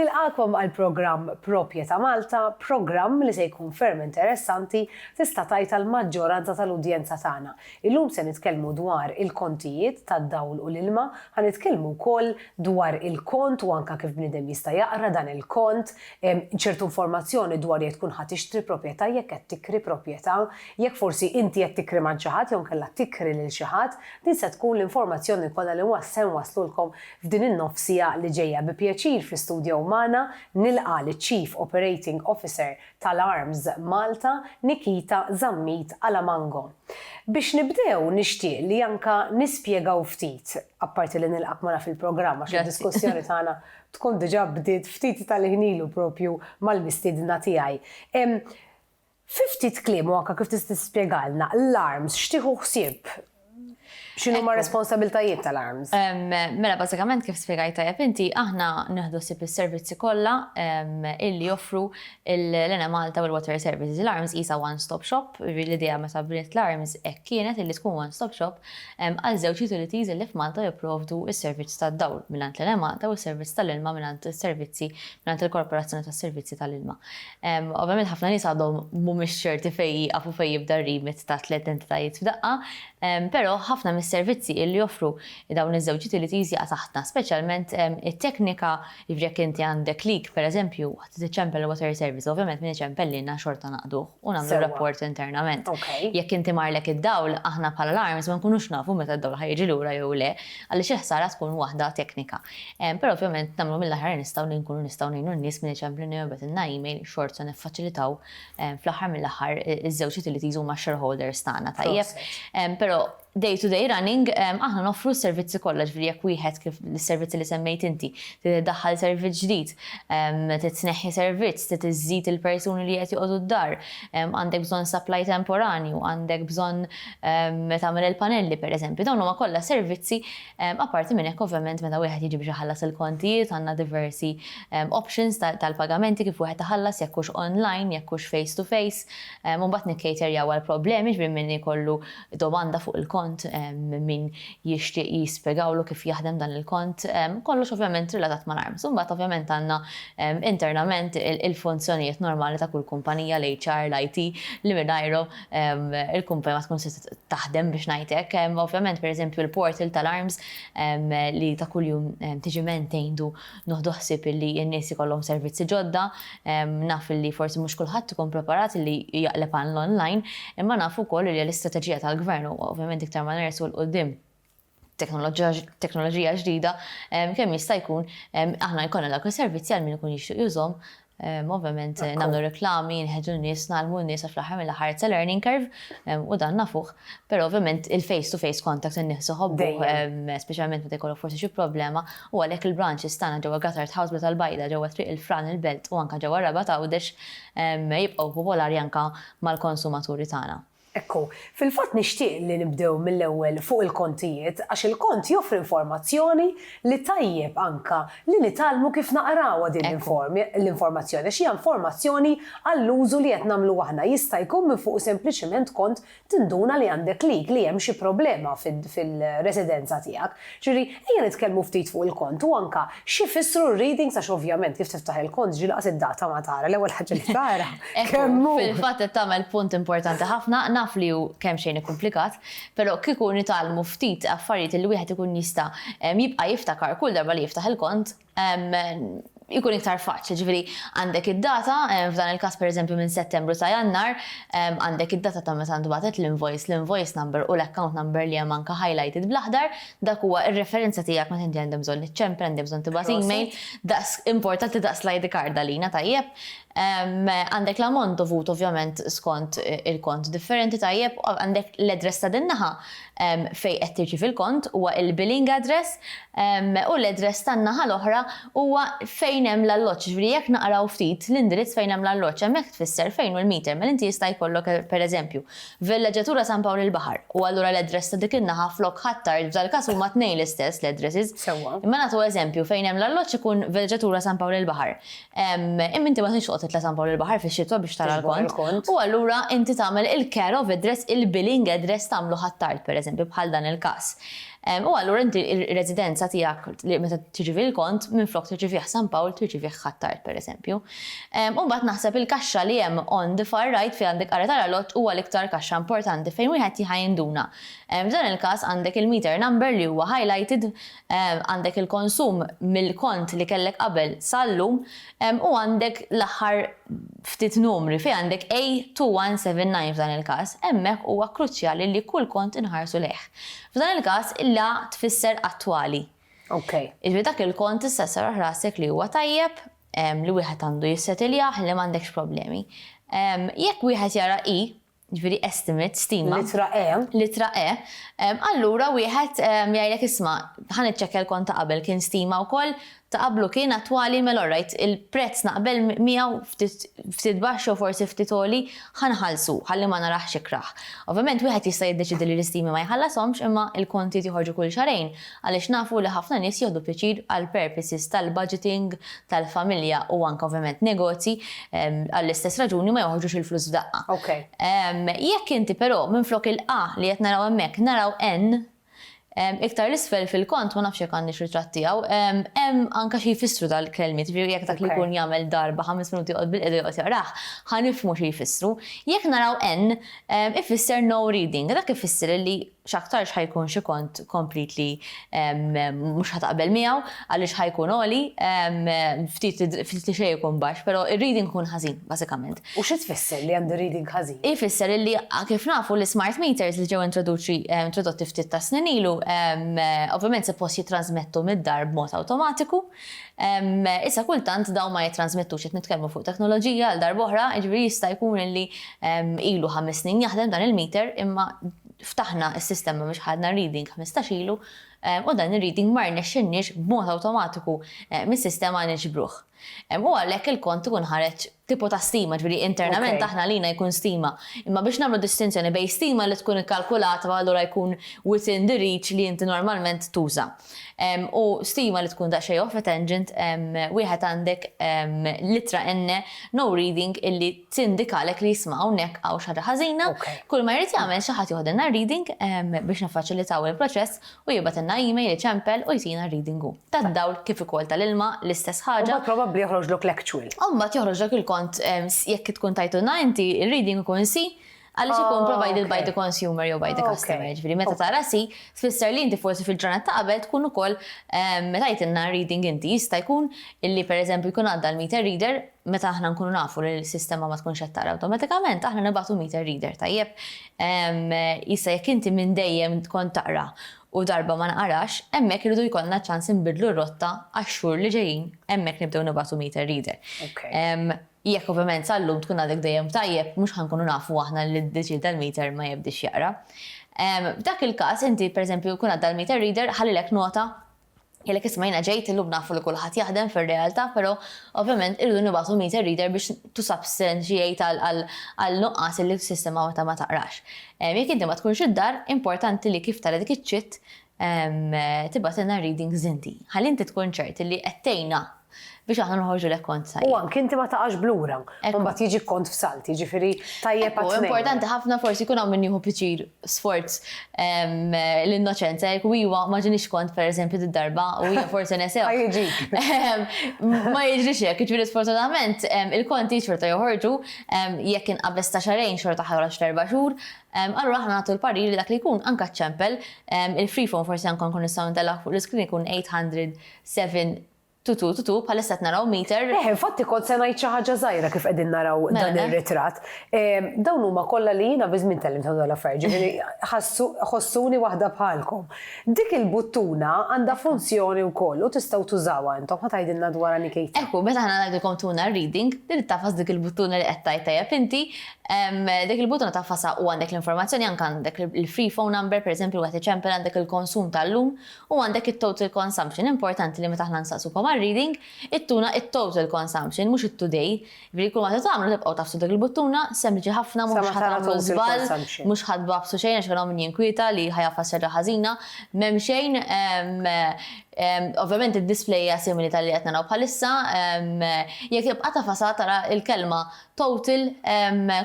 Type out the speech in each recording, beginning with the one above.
Nilqakom għal-programm Propjeta Malta, programm li se jkun ferm interessanti tista' tgħid għall-maġġoranza tal-udjenza tagħna. Illum se nitkellmu dwar il-kontijiet tad-dawl u l-ilma, ħanitkellmu wkoll dwar il-kont u anke kif bniedem jista' jaqra dan il-kont, ċertu informazzjoni dwar jekk tkun ħadd tixtri proprjetà jekk qed tikri proprjetà, jekk forsi inti qed tikri ma' xi ħadd jew kellha tikri lil xi ħadd, din se tkun l-informazzjoni kollha li waslulkom f'din in-nofsija li ġejja bi pjaċir fl-istudju magħna nilqa' l-Chief Operating Officer tal-Arms Malta, Nikita Zammit Alamango. Biex nibdew nixtieq li anka nispjegaw ftit, apparti li nilqak mara fil-programm għax id-diskussjoni tagħna tkun diġà bdiet ftit tal-ħinilu propju mal-mistiedna tiegħi. Ftit kliem anke kif tista' tispjegalna l-Arms x'tieħu ħsieb? X'inhu ma' responsabiltajiet tal-Arms? Mela bażikament kif spjegajt tajjeb inti aħna nieħdu ssib is-servizzi kollha illi joffru l-Ena Malta u l-Water Services. L-Arms isa one-stop shop, l-idea meta bniet l-Arms hekk kienet illi tkun one-stop shop għal żewġ utilities illi f'Malta jipprovdu s-servizz tad-dawl mingħand l-Ena Malta u s-servizz tal-ilma mingħand is-servizzi mingħand il-Korporazzjoni tas-Servizzi tal-Ilma. Ovvjament ħafna nies għadhom mhumiex ċerti fejn jieqafu fejn jibda r-remit ta' tliet entitajiet f'daqqa, però ħafna mis-servizzi illi joffru dawn iż-żewġ utilities jaqa' taħtna, speċjalment it-teknika li jekk inti għandek leak pereżempju tiċċempel il-water service, ovvjament min iċempellilna xorta naqduh u nagħmlu rapport internament. Jekk inti marlek id-dawl aħna bħala l-Arms ma nkunux nafu meta d-dawl ħajġi lura jew le, għaliex il-ħsara tkun waħda teknika. Però ovvjament nagħmlu mill-aħħar nistgħu ngħinu n-nies min iċemplu nibgħetilna email xorta niffaċilitaw fl-aħħar mill-aħħar iż-żewġ utilities huma shareholders tagħna tajjeb. Però day-to-day running, aħna noffru s-servizzi kollha, ġifieri jekk wieħed kif is-servizzi li semmejt inti, tiddaħħal servizz ġdid, titneħħi servizz, tiżżid il-persuni li qed joqogħdu d-dar, għandek bżonn supply temporanju, għandek bżonn tagħmel il-panelli pereżempju, dawn huma kollha servizzi apparti minn hekk ovvjament meta wieħed jiġi biex iħallas il-kontijiet għandna diversi options tal-pagamenti kif wieħed iħallas jekk hux online, jekk hux face to face, mbagħad nikkejterjaw għal problemi ġifieri min ikollu domanda fuq il-kont min jixtieq jispjegawlu kif jaħdem dan il-kont, kollox ovvjament relatat mal-Arms. Imbagħad ovvjament għandna internament il-funzjonijiet normali ta' kull kumpanija l-HR, l-IT li mingħajru il-kumpanija ma tkun se taħdem biex ngħidlek. Ovvjament pereżempju l-portal tal-Arms li ta' kuljum tiġi maintained noħdu ħsieb illi n-nies ikollhom servizzi ġodda, naf li forsi mhux kulħadd ikun preparat li jaqleb online, imma naf ukoll li l-istrateġija tal-gvern ovvjament iktar ma nersu l-qoddim teknoloġija ġdida kemm jista' jkun aħna jkollna dak is-servizzi għal min ikun jixtieq jużhom. Ovvjament nagħmlu reklami, nħeġġu n-nies, nagħlmu n-nies fl-aħħar mill-aħħar ta' learning curve u dan nafuh, però ovvjament il-face-to-face contact in-nies iħobbu, speċjalment meta jkollok forsi xi problema u għalhekk il-branches tagħna ġewwa Gotthard House tal-Bajda, ġewwa Triq il-Fran il-Belt u anke ġewwa Raba Tgħawdex jibqgħu popolari anke mal-konsumaturi tagħna. Ekku, fil-fatt nixtieq li nibdew mill-ewwel fuq il-kontijiet għax il-kont joffri informazzjoni li tajjeb anka li nitalmu kif naqrawha din l-informazzjoni. Xi informazzjoni għall-użu li qed nagħmlu aħna jista' jkun minn fuq sempliċement kont tinduna li għandek leak li hemm xi problema fil-residenza tiegħek. Ġifieri ejja nitkellmu ftit fuq il-kont u anka xi jfissru r-readings għax ovvjament kif tiftaħ il-kont ġilqas id-data ma tara l-ewwel ħaġa li tara. Fil-fatt qed tagħmel punt importanti ħafna naf li hu kemm xejn komplikat, però kieku nitalmu ftit affarijiet li wieħed ikun jista' jibqa' jiftakar kull darba li jiftaħ il-kont ikun iktar faċli. Ġifieri għandek id-data, f'dan il-każ pereżempju minn Settembru sa Jannar, għandek id-data ta' meta ntbagħtet l-invoice number u l-account number li hemm anke highlighted bl-aħdar, dak huwa r-referenza tiegħek meta inti għandek bżonn niċċempel, għandek bżonn tibgħat email, daqs importanti daqs l-ID card għalina tajjeb. Għandek l-ammont dovut ovvjament skont il-kont differenti tajjeb, għandek l-address ta' din-naħa fejn qed tirċi fil-kont huwa il-billing address u l-address tan-naħa l-oħra huwa fejn hemm l-alloġġ. Ġifieri jekk naqraw ftit l-indirizz fejn hemm l-alloġġ hemmhekk tfisser fejn hu l-meter, mela inti jista' jkollok pereżempju Villaġġatura San Pawl il-Baħar u allura l-address ta' dik in-naħa flok Ħattar f'dal każ huma tnejn l-istess l-addresses. Imma nagħtu eżempju fejn hemm l-alloġġ ikun Villaġġatura San Pawl il-Baħar. Imma inti ma tixtieq titla' San Pawl il-Baħar fix-xitwa biex tara l-kont. U allura inti tagħmel il-care of address, il-billing address tagħmlu Ħattart pereżempju bħal dan il-każ. U allura inti il-residenza tiegħek li meta tiġi fil-kont minflok tiġi fih San Pawl tiġi fih Ħattart pereżempju. U mbagħad naħseb il-kaxxa li hemm on the far right fejn għandek qara tal-allott huwa l-iktar kaxxa importanti fejn wieħed jinduna. F'dan il-każ għandek il-meter number li huwa highlighted, għandek il-konsum mill-kont li kellek qabel sal-lum u għandek l-aħħar ftit numri fejn għandek A2179 f'dan il-każ. Hemmhekk huwa kruċjali li kull kont inħarsu lejh. F'dan il-każ illa tfisser attwali. Iġbi dak il-kont issa sar rasek li huwa tajjeb, li wieħed għandu jissetiljaħ li m'għandekx problemi. Jekk wieħed jara ġifieri estimate, stima. Litra E. Allura wieħed jgħidlek isma' ħaniċċekkja l-kont ta' qabel kien stima wkoll ta' qablu kien attwali all-right, il-prezz naqbel miegħu ftit baxx u forsi ftit għoli ħanħallsu ħalli ma narax ikraħ. Ovvjament wieħed jista' jiddeċidi li l-istimi ma jħallashomx imma il-konti joħorġu kull xarejn għaliex nafu li ħafna nies jieħdu pjaċir għal purposes tal-budgeting, tal-familja u anke ovvjament negozji għall-istess raġuni ma joħorġux il-flus f'daqqa. Jekk inti però minflok il-A li qed naraw hemmhekk naraw N, iktar l-isfel fil-kont ma nafx jekk għandix ritratt tiegħu, hemm anke xi jfissru dal-kelmiet, jekk dak li jkun jagħmel darba 5 minuti joqgħod bil-qiegħda joqgħod jaqrah, ħanifhmu xi jfissru. Jekk naraw N, ifisser no reading, dak ifisser li x'aktarx ħajkun xi kont completely mhux ħataqbel miegħu għaliex ħajkun għoli, ftit xejn ikun baxx, però ir-reading ikun ħażin bażikament. U xi tfisser li għandu reading ħażin? Ifisser li kif nafu l-smart meters li ġew introdotti ftit ta' snin ilu, ovvjament suppost jitrasmettu mid-dar b'mod awtomatiku. Issa kultant dawn ma jitrasmettux qed nitkellmu fuq teknoloġija għal darba oħra, jiġifieri jista' jkun li ilu 5 snin jaħdem dan il-meter imma ftaħna s-sistema biex ħadna reading 15 ilu u dan ir-reading ma rnexxinniex b'mod awtomatiku mis-sistema niġbruh. U għalhekk il-kont ikun ħareġ tipu ta' stima, ġifieri internament aħna lina jkun stima. Imma biex nagħmlu distinzjoni bejn stima li tkun ikkalkulata allura jkun within the reach li inti normalment tuża. U stima li tkun daqsxejn off a tangent, wieħed għandek litra N no reading illi tindikalek li jisma' hawnhekk hawn xi ħaġa ħażina. Kull ma jrid jagħmel xi ħadd jieħodilna reading biex niffaċilitaw il-proċess u jibgħatilna email iċempel u jtina reading hu. Tad-dawl kif ukoll tal-ilma l-istess ħaġa. Probabbli joħroġlok l-actual. Mbagħad joħroġlok il-kont jekk tkun tajtu 90 il-reading ikun C għaliex ikun provided by the consumer jew by the customer. Ġifieri meta tara C tfisser li inti forsi fil-ġurnata ta' qabel tkun ukoll meta jgħidilna reading inti jista' jkun illi pereżempju jkun għadda l-meter reader meta aħna nkunu nafu li l-sistema ma tkunx qed tara awtomatikament aħna nibagħtu meter reader tajjeb. Issa jekk inti minn dejjem tkun taqra u darba ma naqarax, hemmhekk irridu jkollna ċans inbidlu r-rotta għax-xhur li ġejjin, hemmhekk nibdew nibagħtu meter reader. Jekk ovvjament sal-lum tkun għadek dejjem tajjeb, mhux ħankunu nafu aħna li d-deċida l-meter ma jibdix jaqra. F'dak il-każ inti pereżempju jkun għadda l-meter reader ħallilek nota jellek ismajna ġejt illum nafu li kulħadd jaħdem fir-realtà, però ovvjament irridu nibagħtu meter reader biex tusubstantiate għal-nuqqas li s-sistema ma taqrax. Jekk inti ma tkunx id-dar, importanti li kif tara dik iċ-ċitt tibgħatilna readings inti. Ħalli inti tkun ċert li qedtejna biex aħna nħorġu lek kont sajjeb. U anke inti ma taqax blura, mbagħad jiġi kont f'salti, ġifieri tajjeb għat-tnejn. Importanti ħafna forsi jkun hawn min jieħu piċir sforz l-innoċenza, jekk iwa ma ġinix kont pereżempju d-darba u hija forsi nesew. Ma jiġrix hekk, jiġifieri sfortunatament il-konti xorta joħorġu jekk inqabeż ta' xarejn xorta ħajħorġ 4 xhur. Allura aħna nagħtu l-parir li dak li jkun anke ċempel, il-freeform forsi anke nkun nistgħu ntellaq fuq l-iskrin ikun 807 tutu, bħalissa naraw meter. Infatti kont se ngħid xi ħaġa żgħira kif qegħdin naraw dan ir-ritratt. Dawn huma kollha li jiena biżmien tellim ta' l-affarijiet, ġifieri ħossuni waħda bħalkom. Dik il-buttuna għandha funzjoni wkoll u tistgħu tużawha intom ħa tgħidilna dwar Nikejta. Ekku, meta aħna ngħidulkom tuna reading, trid tafas dik il-buttuna li qed tgħid tajjeb inti, dik il-buttuna tafasha u għandek l-informazzjoni anke għandek il-free phone number, pereżempju wieħed iċempel għandek il-konsum tal-lum u għandek it-total consumption. Importanti li meta aħna nsaqsukom reading, it-tuna it-total consumption, mhux it-today. Veri kull ma tagħmlu tibqgħu tafsu dak il-buttuna, sempliċi ħafna mhux ħadd żball, mhux ħadd babsu xejn għax għandhom min jinkwieta li ħajafas xi ħażina, m'hemm xejn Ovvjament id-display hija simili tal-li qed naraw bħalissa, jekk tibqa' tafasat tara il-kelma total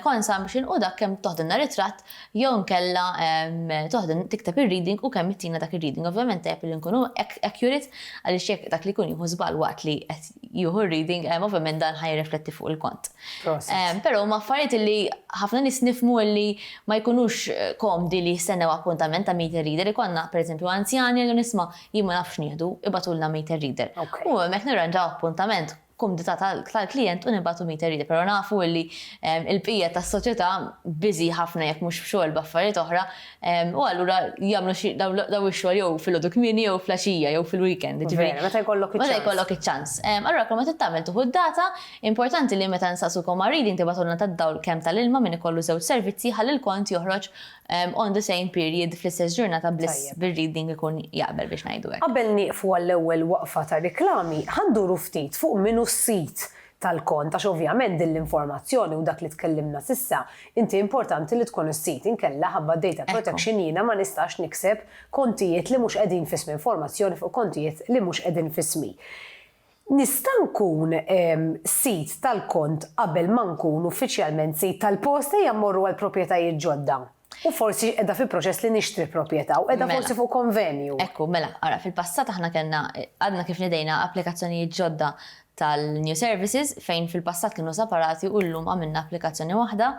consumption u dak kemm toħdilna ritratt jew nkella tikteb ir-reading u kemm ittina dak ir-reading. Ovvjament tajjeb li nkunu accurate għaliex jekk dak li jkun jieħu żball waqt li qed jieħu r-reading, ovvjament dan ħajrifletti fuq il-kont. Però huma affarijiet li ħafna nies nifhmu li ma jkunux komdi li jistennew appuntament ta' meter reader. Ikonna pereżempju anzjani li nisma' jien ma nafx nieħdu ibatulna meter reader. U hemmhekk nirranġaw appuntament kumdita tal-klient u nibatu meter reader, pero nafu li il-bqija tas-soċjetà busy ħafna jekk mhux f'xogħol b'affarijiet oħra, u allura jagħmlu daw ix-xogħol jew fil-għodu kmieni jew flaxija jew fil-weekend. Meta jkollok iċ-ċans. Allura kemm qed tagħmel tuħu d-data, importanti li meta nsaqsukom ma' reading tibatulna tad-dawl kemm tal-ilma min ikollu żewġ servizzi ħalli l-kont joħroġ on the same period fl-istess ġurnata bliss bil-reading ikun jaqbel biex ngħidu hekk. Qabel nieqfu għall-ewwel waqfa ta' riklami, ħanduru ftit fuq minnu s-sit tal-kont, għax ovvjament din l-informazzjoni u dak li tkellimna sissa, inti importanti li tkun is-sit inkella ħabba data protection jiena ma nistax nikseb kontijiet li mhux qegħdin fismi, informazzjoni fuq kontijiet li mhux qegħdin fismi. Nista' nkun sit tal-kont qabel ma nkun uffiċjalment sit tal-posta jammorru għal proprjetajiet ġodda. U forsi edha fi proċess li nixtri proprjetà u edha forsi fuq konvenju. Ekku, mela, ara, fil-passat aħna kellna għadna kif nidejna applikazzjonijiet ġodda tal-new services fejn fil-passat kienu separati u llum għamilna applikazzjoni waħda.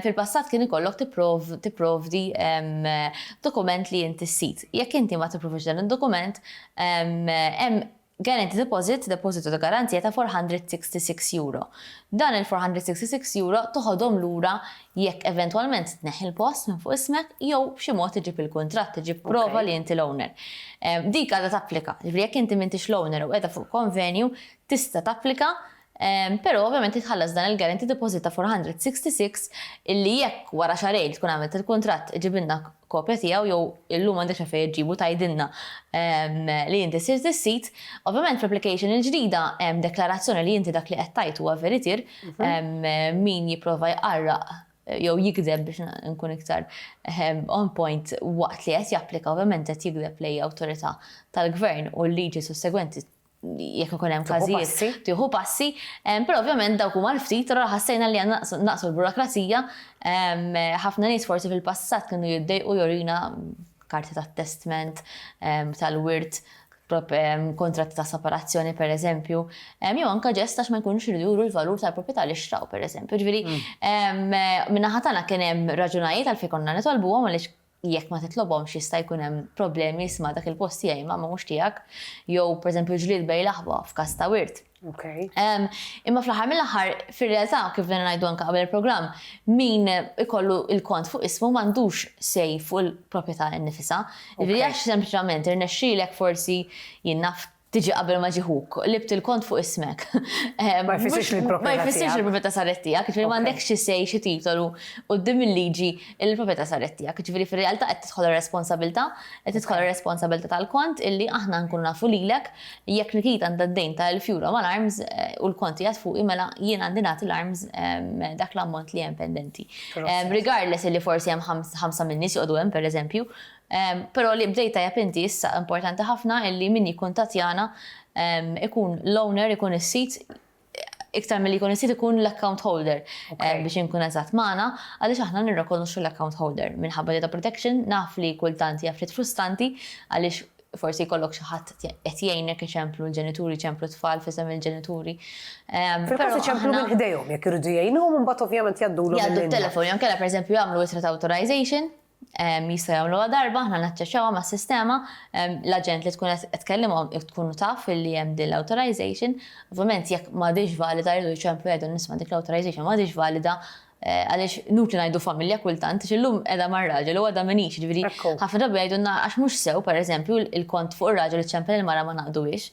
Fil-passat kien ikollok tipprovdi dokument li inti s-sit. Jekk inti ma tipprovdix dan id-dokument, hemm guarantee deposit ta' garanzija ta' €466. Dan il-€466 toħodhom lura jekk eventwalment tneħħi l-post minn fuq ismek jew b'xi mod tiġib il-kuntratt, tiġib prova li inti l-owner. Dik għadha tapplika. Jekk inti m'intix l-owner u qiegħda fuq konvenju, tista' tapplika. Però ovvjament titħallas dan il-guarantee deposit ta' €466 illi jekk wara xarejn tkun għamilt il-kuntratt iġibilna kopja tiegħu jew illum għandek fejn iġibu tgħidilna li inti sirt is-sit. Ovvjament fl-application il-ġdida hemm deklarazzjoni li inti dak li qed tajt huwa veritir, min jipprova jqarraq jew jikdeb biex nkun iktar on point waqt li qed japplika ovvjament qed jikdeb lejn awtorità tal-gvern u l-liġi sussegwenti jekk ikun hemm każijiet tieħu passi, però ovvjament dawk huma l-ftit ra ħassejna li naqsu l-burokrazija. Ħafna nies forsi fil-passat kienu jiddejqu jorina karti tat-testament tal-wirt, kontratti ta' separazzjoni pereżempju, jew anke ġest għax ma jkunux iridu juru l-valur tal-proprjetà li xtraw pereżempju. Ġifieri min-naħa tagħna kien hemm raġunajiet għalfejn konna nitolbuhom għaliex jekk ma titlobhomx jista' jkun hemm problemi isma' dak il-post tiegħi ma mhux tiegħek, jew pereżempju ġlied bejn l-aħba f'każ ta' wirt. Imma fl-aħħar mill-aħħar fir-realtà kif vena ngħidu anke qabel il-programm, min ikollu il-kont fuq ismu m'għandux sej fuq il-proprjetà innifisha. Jiġifieri għax sempliċement irnexxielek forsi jien naf tiġi qabel ma ġieħuk, libt il-kont fuq ismek. Ma jfissirx il-proprjetà saret tiegħek, ġifieri m'għandekx xi sej xi titolu quddiem il-liġi il-proprjetà saret tiegħek. Ġifieri fir-realtà qed tidħol ir-responsabilità tal-kont illi aħna nkunu nafu lilek jekk nikit għandha d-dejn tal-fjura mal-arms u l-kont qiegħed fuq mela jien għandi nagħti l-arms dak l-ammont li hemm pendenti. Regardless illi forsi hemm ħamsa min nies joqogħdu hemm pereżempju, però li bdejta japinti issa importanti ħafna illi min jikkuntattjana ikun l-owner, ikun is-sit, iktar milli jkun is-sit ikun l-account holder biex inkun eżatt magħna għaliex aħna nirrikonoxxu l-account holder minħabba data protection naf li kultant hija ftit frustranti għaliex forsi jkollok xi ħadd qed jgħinek iċemplu l-ġenituri, iċemplu tfal f'isem il-ġenituri. Fil-każ iċemplu minn ħdejhom jekk iridu jgħinuhom imbagħad ovvjament jaddulu t-telefon jew kellha pereżempju jagħmlu itra ta' authorization. Jista' jagħmluha darba, aħna naċċeċċawha mas-sistema, l-aġent li tkun qed tkellimhom tkunu taf li hemm din l-authorization. Ovvjament jekk m'għadix valida jridu jċemplu jgħidu nisma' dik l-authorization m'għadix valida għaliex nutli ngħidu familja kultant illum qiegħda mar-raġel u għadha minix, ġifieri ħafna drabi jgħidulna għax mhux sew pereżempju il-kont fuq ir-raġel iċċempel il-mara ma naqduhiex.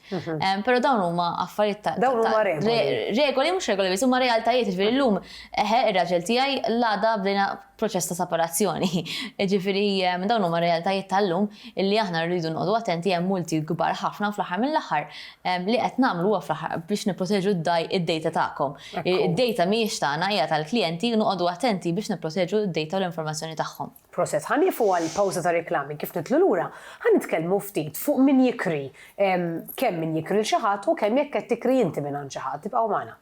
Però dawn huma affarijiet dawn huma regoli mhux regoli biss huma realtajiet, ġifieri llum ir-raġel tiegħi l-għada bdejna proċess ta' separazzjoni. Ġifieri dawn huma realtajiet tal-lum illi aħna rridu noqogħdu attenti hemm multi kbar ħafna fl-aħħar mill-aħħar li qed nagħmlu huwa fl-aħħar biex nipproteġu id-data tagħkom. Id-data mhijiex tagħna hija tal-klijenti noqogħdu attenti biex nipproteġu id-data u l-informazzjoni tagħhom. Proċess ħanifu għal pawża ta' reklami kif nitlu lura, ħanitkellmu ftit fuq min jikri, kemm min jikri l xi ħadd u kemm jekk qed tikri inti minn xi ħadd, tibqgħu magħna.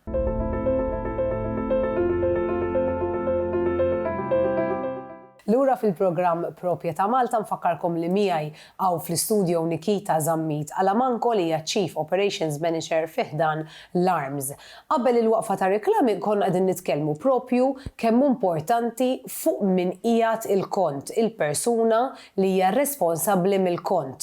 Lura fil-programm Propjeta Malta nfakkarkom li miegħi għaw fl-istudio Nikita Zammit Alamanko li hija Chief Operations Manager fiħdan l-Arms. Qabel il-waqfa ta' reklami konna qegħdin nitkellmu propju kemm importanti fuq min qiegħed il-kont, il-persuna li hija responsabbli mill-kont.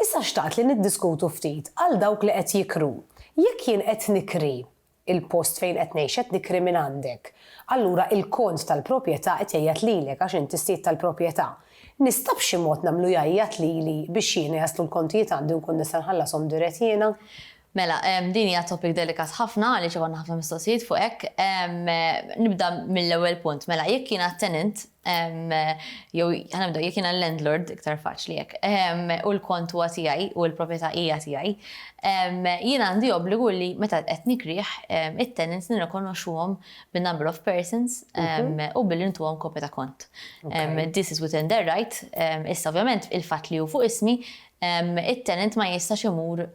Issa xtaqt li niddiskutu ftit għal dawk li qed jikru. Jekk jien qed nikri il-post fejn qed ngħix qed nikri minn għandek, allura il-kont tal-proprjetà qed jgħid lilek għax inti sit tal-proprjetà. Nista' b'xi mod nagħmlu jgħid lili biex jiena jaslu l-kontijiet għandi nkun nista' nħallasom dirett jiena? Mela, din hija topic delikat ħafna għaliex għandna ħafna mistoqsijiet fuq hekk. Nibda mill-ewwel punt. Mela, jekk jiena tenant, jew ħanibda jekk jiena landlord iktar faċli hekk, u l-kont huwa tiegħi u l-proprjetà hija tiegħi, jiena għandi obbligu li meta qed nikrih it-tenants nirrikonoxxuhom bin-number of persons u billi ntuhom kopja ta' kont. This is within their right. Issa ovvjament il-fatt li hu fuq ismi it-tenant ma jistax imur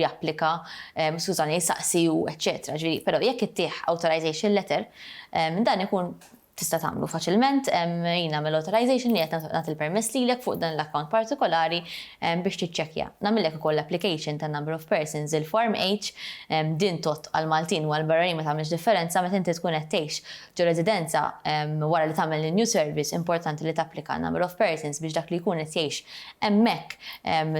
japplika, skużani, jisaqsi u eccetera. Però jekk ittieħ authorization letter, dan ikun tista' tagħmlu faċilment, jiena mill-authorization li qed nagħti il-permess lilek fuq dan l-account partikolari biex tiċċekkja. Nagħmilek ukoll l-application ta' number of persons, il-Form H, din tot għal Maltin u għal barranin ma tagħmilx differenza meta inti tkun qed tgħix ġo residenza wara li tagħmel il-new service, importanti li tapplika number of persons biex dak li jkun qed jgħix hemmhekk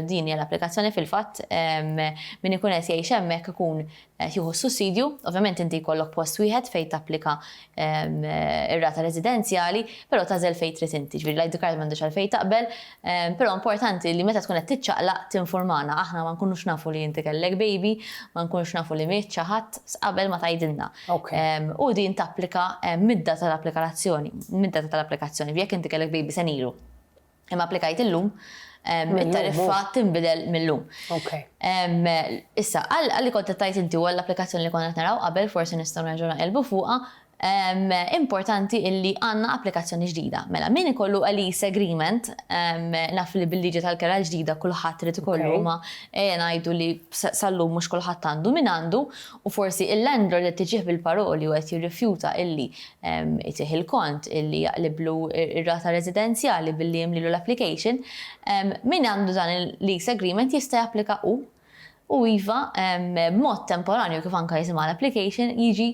din hija l-applikazzjoni fil-fatt min ikun qed jgħix hemmhekk ikun jieħu sussidju, ovvjament inti jkollok post wieħed fejn tapplika ir-rata residenzjali, però tażel fejn trid inti. Ġifieri l-ID card m'għandux għalfejn taqbel, però importanti li meta tkun qed tiċċaqlaq tinformana. Aħna ma nkunux nafu li inti kellek baby, ma nkunux nafu li miet xi ħadd qabel ma tgħidilna. U din tapplika mid-data tal-applikazzjoni, jekk inti kellek baby se ilu. Imma applikajt illum, it-tariffa tinbidel mill-lum. Issa, għalli kont tajt inti u l-applikazzjoni li konna naraw qabel, forsi nistgħu nerġgħu naqilbu fuqha, importanti illi għandna applikazzjoni ġdida. Mela, min ikollu a lease agreement, naf li bil-liġi tal-kera ġdida kulħadd irid ikollu ma ngħidu li sal-lum mhux kulħadd għandu min għandu u forsi il-landlord qed tiġih bil-paroli u qed jirrifjuta illi itih il-kont illi jaqliblu ir-rata residenzjali billi jimlilu l-application, min għandu dan il-lease agreement jista' japplika u iva b'mod temporanju kif anke jisimha l-application jiġi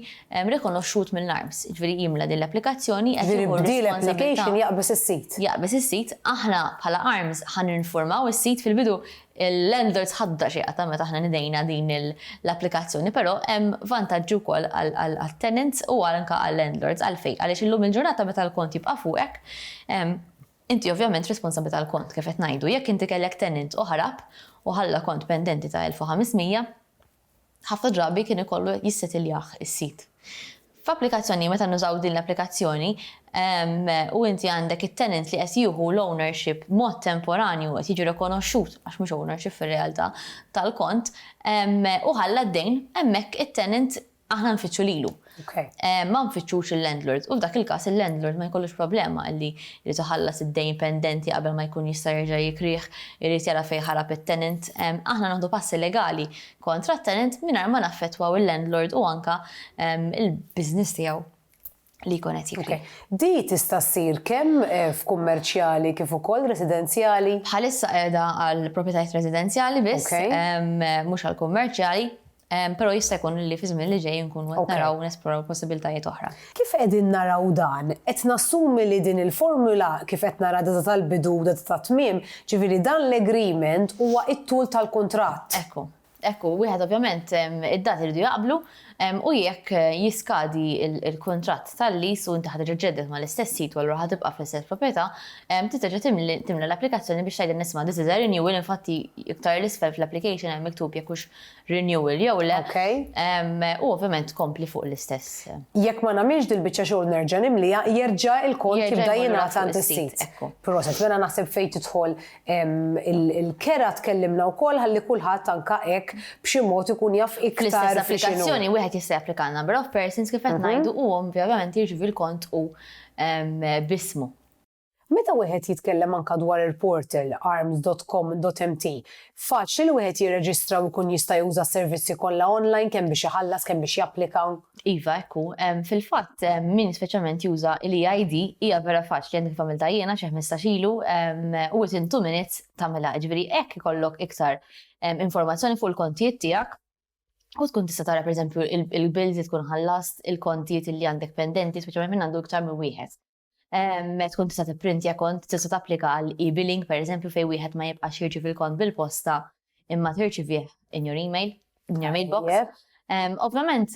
rikonoxxut mill-Arms. Ġifieri jimla din l-applikazzjoni qed jieħu l-application jaqbes is-sit. Jaqbes is-sit, aħna bħala Arms ħaninformaw is-sit fil-bidu il-landlords ħadda xi qata meta aħna nidejna din l-applikazzjoni, però hemm vantaġġi wkoll għall-tenants u anke għall-landlords għalfejn għaliex illum il-ġurnata meta l-kont jibqa' fuqek inti ovvjament responsabbli tal-kont kif qed ngħidu. Jekk inti kellek tenant u ħarab u ħalla kont pendenti ta' 1500, ħafna drabi kien ikollu jissetiljaħ is-sit. F'applikazzjoni meta nużaw din l-applikazzjoni u inti għandek it-tenant li qed jieħu l-ownership mod temporanju qed jiġi rikonoxxut għax mhux ownership fir-realtà tal-kont u ħalla d-dejn hemmhekk it-tenant aħna nfittxu lilu. Ma nfittxux il-landlord. U f'dak il-każ il-landlord ma jkollux problema li jrid iħallas id-dejn pendenti qabel ma jkun jista' jerġa' jikrih, irid jara fejn ħarab it-tenant. Aħna naħdu passi legali kontra t-tenant mingħajr ma naffettwaw il-landlord u anke il-business tiegħu li jkun qed jikri. Di tista' ssir kemm f'kummerċjali kif ukoll residenzjali? Bħalissa qiegħda għal proprjetajiet residenzjali biss, mhux għal kummerċjali. Però jista' jkun li fi żmien li ġej nkunu qed naraw nesploraw possibiltajiet oħra. Kif qegħdin naraw dan? Qed nassumi li din il-formula kif qed nara data tal-bidu u data ta' tmiem, ġifieri dan l-agreement huwa it-tul tal-kuntratt. Ekku, wieħed ovvjament id-dati rridu jaqblu u jekk jiskadi il-kontratt tal-lis u inti ħadd ġeddet mal-istess sit u allura ħatibqa' fl-istess proprjetà, titerġa' timla l-applikazzjoni biex tgħidilna nisma' this is a renewal, infatti iktar l-isfel fl-application hemm miktub jekk hux renewal jew le. Okay. U ovvjament kompli fuq l-istess. Jekk ma nagħmilx dil-biċċa xogħol nerġa' nimlija, jerġa' il-kont Jerġa' jibda jmur jingħata fuq għand is-sit, is-sit. ekku. Proset, mela naħseb fejn tidħol il-kera tkellimna wkoll ħalli kulħadd anke hekk b'xi mod ikun jaf iktar Fl-istess applikazzjoni wieħed jista' japplika number of persons kif qed ngħidu u ovvjament jirċievi l-kont u bismu. Meta wieħed jitkellem anke dwar il-portal arms.com.mt, faċli li wieħed jirreġistra u jkun jista' juża s-servizzi kollha online kemm biex iħallas kemm biex japplika. Iva, ekku, fil-fatt min speċjalment juża l-EID hija vera faċli għandek tagħmilha jiena xi 15 ilu u within 2 minutes tagħmilha. Ġifieri hekk ikollok iktar informazzjoni fuq il-kontijiet tiegħek u tkun tista' tara pereżempju il-bills li tkun ħallast, il-kontijiet li għandek pendenti, speċjalment minn għandu iktar minn wieħed. Tkun tista' tipprintja kont, tista' tapplika għal e-billing pereżempju fejn wieħed ma jibqax jirċievi l-kont bil-posta imma tirċivih in your email, in your mailbox. Ovvjament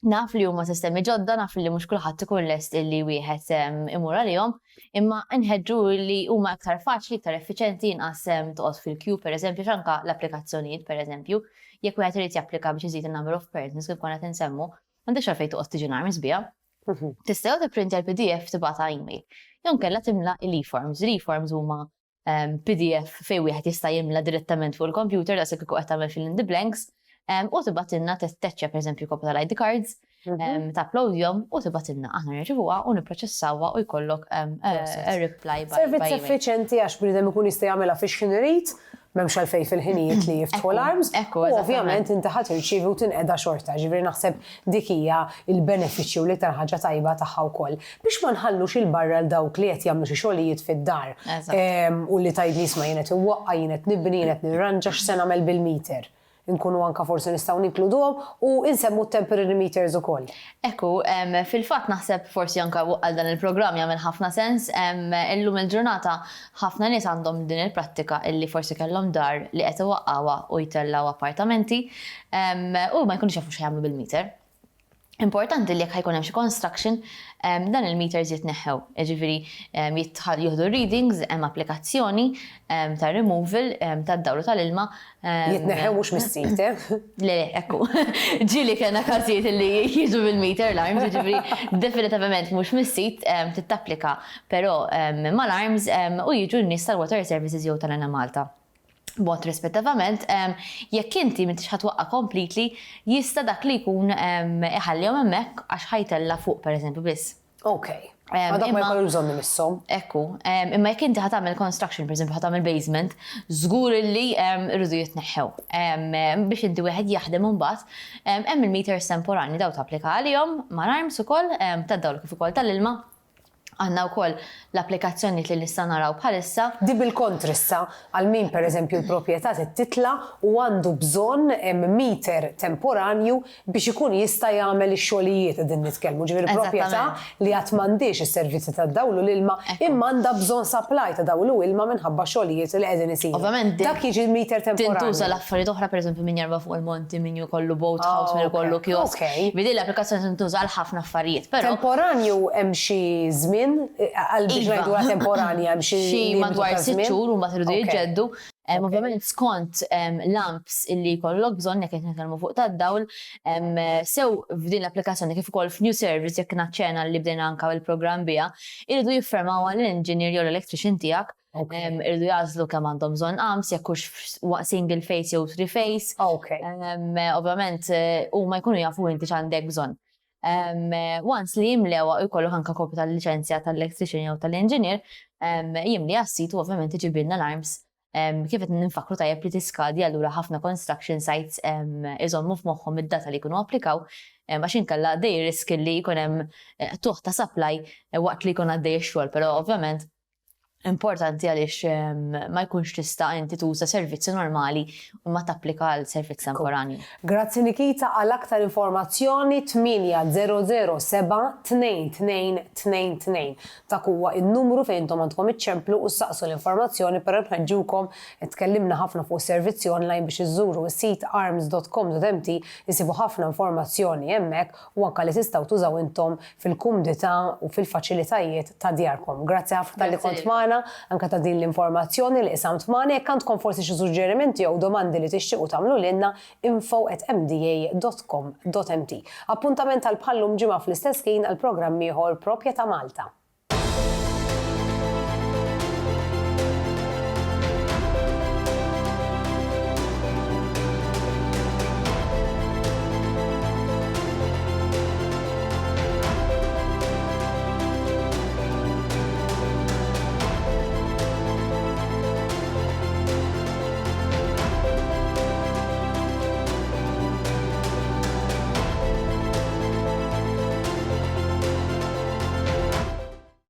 naf li huma sistemi ġodda, naf li mhux kulħadd ikun lest illi wieħed imur għalihom, imma nħeġġu li huma aktar faċli, iktar effiċjenti, inqas toqgħod fil-queue pereżempju x'anke l-applikazzjonijiet pereżempju, jekk wieħed irid japplika biex iżid in-number of persons kif konna tinsemmu, m'għandekx għalfejn toqgħod tiġi narmis biha. Tista' jew tipprintja l-PDF tibgħatha email. Jew kellha timla l-e-forms. L-e-forms huma PDF fejn wieħed jista' jimla direttament fuq il-computer daqshekk ikun qed tagħmel fill in the blanks u tibgħatilna teċċa pereżempju kopja tal-ID cards, tapplowdhom u tibgħatilna aħna nirċivuha u nipproċessawha u jkollok a reply by Servizz effiċjenti għax bniedem ikun jista' jagħmilha fix-xi irid, m'hemmx għalfejn fil-ħinijiet li jiftħu l-arms. U ovvjament inti ħadd irċievi u tinqeda xorta, ġifieri naħseb dik hija l-benefiċċju li iktar ħaġa tajba tagħha wkoll. Biex ma nħallux il-barra l dawk li qed jagħmlu xi xogħlijiet fid-dar u li tgħidli isma' jien qed iwaqqa, jien qed nibni, jien qed nirranġa x'se nagħmel bil-meter. Nkunu anka forsi nistgħu ninkluduhom u insemmu temporary meters ukoll. Ekku, fil-fatt naħseb forsi anka għal dan il-programm jagħmel ħafna sens, illum il-ġurnata ħafna nies għandhom din il-prattika illi forsi kellhom dar li qed iwaqqawha u jtellgħu appartamenti u ma jkunux jafu x'jagħmlu bil-meter. Importanti li jekk ħajkun hemm xi construction, dan il-meters jitneħħew. Jiġifieri jieħdu readings, hemm applikazzjoni ta' removal tad-dawlu tal-ilma. Jitneħħew mhux mis-sit, Le, ekku. Ġieli kellna każijiet li jiġu bil-meter l-arms, jiġifieri definitivament mhux mis-sit tittapplika, però mal-arms u jiġu n-nies tal-Water Services jew tal-Ena Malta. Bot rispettivament, jekk inti m'intix ħatwaqqa completely, jista' dak li jkun iħallihom hemmhekk għax ħajtella fuq pereżempju biss. Okay. Għadak ma jkollu bżonn imisshom. Ekku, imma jekk inti ħatamel construction, pereżempju ħatamel basement, żgur li rridu jitneħħew. Biex inti wieħed jaħdem imbagħad, hemm il-meters temporani daw tapplika għalihom mal-arms ukoll tad-dawl kif ukoll tal-ilma. Għanna wkoll l-applikazzjoni li nista' naraw bħalissa. Di bil-kontrissa għal min pereżempju l-proprjetà titla u għandu bżonn meter temporanju biex ikun jista' jagħmel ix-xogħlijiet din nitkellmu. Ġifieri proprjetà li qatt m'għandix is-servizzi tad-dawl u l-ilma imma għandha bżonn supply ta' dawl u ilma minħabba xogħlijiet li qegħdin isiru. Ovvjament dak jiġi meter temporanju. Tintuża l-affarijiet oħra pereżempju min jarba fuq il-monti, min jkollu boat house, min jkollu kiosk. Vidi l-applikazzjoni tintuża għal ħafna affarijiet, però temporanju hemm xi żmien għal biex ngħidula temporanja hemm xi madwar 6 xhur u mbagħad iridu jiġġeddu. Ovvjament skont lamps illi jkollok bżonn jekk qed nitkellmu fuq tad-dawl, sew f'din l-applikazzjoni kif ukoll f'New Service jekk naċċena li bdejna anke il-programm biha, iridu jiffermaw għall-engineer jew l-electrician tiegħek, iridu jażlu kemm għandhom bżonn amps jekk hux single face jew three face. Ovvjament huma jkunu jafu inti x'għandek bżonn. Once li jimlew jkollu anke kopja tal-liċenzja tal-electrician jew tal-engineer, jimli għas-sit u ovvjament iġibilna l-arms. Kif qed ninfakru tajjeb li tiskadi allura ħafna construction sites iżommu f'moħħhom id-data li jkunu applikaw għax inkella dej risk li jkun hemm tuħ ta' supply waqt li jkun għaddej ix-xogħol, però ovvjament importanti għaliex ma jkunx tista' inti tuża servizzi normali u ma tapplika għal servizz temporanju. Grazzi Nikita għal aktar informazzjoni 800722222. Dak huwa n-numru fejn intom għandkom iċċemplu u saqsu l-informazzjoni per nħeġġukom tkellimna ħafna fuq servizzi online biex iżżuru s-sit arms.com.mt isibu ħafna informazzjoni hemmhekk u anke li tistgħu tużaw intom fil-kumdità u fil-faċilitajiet ta' djarkom. Grazzi ħafna tal-li kont magħna. tagħna anke ta' din l-informazzjoni li qsamt magħna jekk għandkom forsi xi suġġerimenti jew domandi li tixtiequ tagħmlu lilna info@mda.com.mt. Appuntament għal bħallum ġimgħa fl-istess kien għal programm ieħor Propjeta Malta.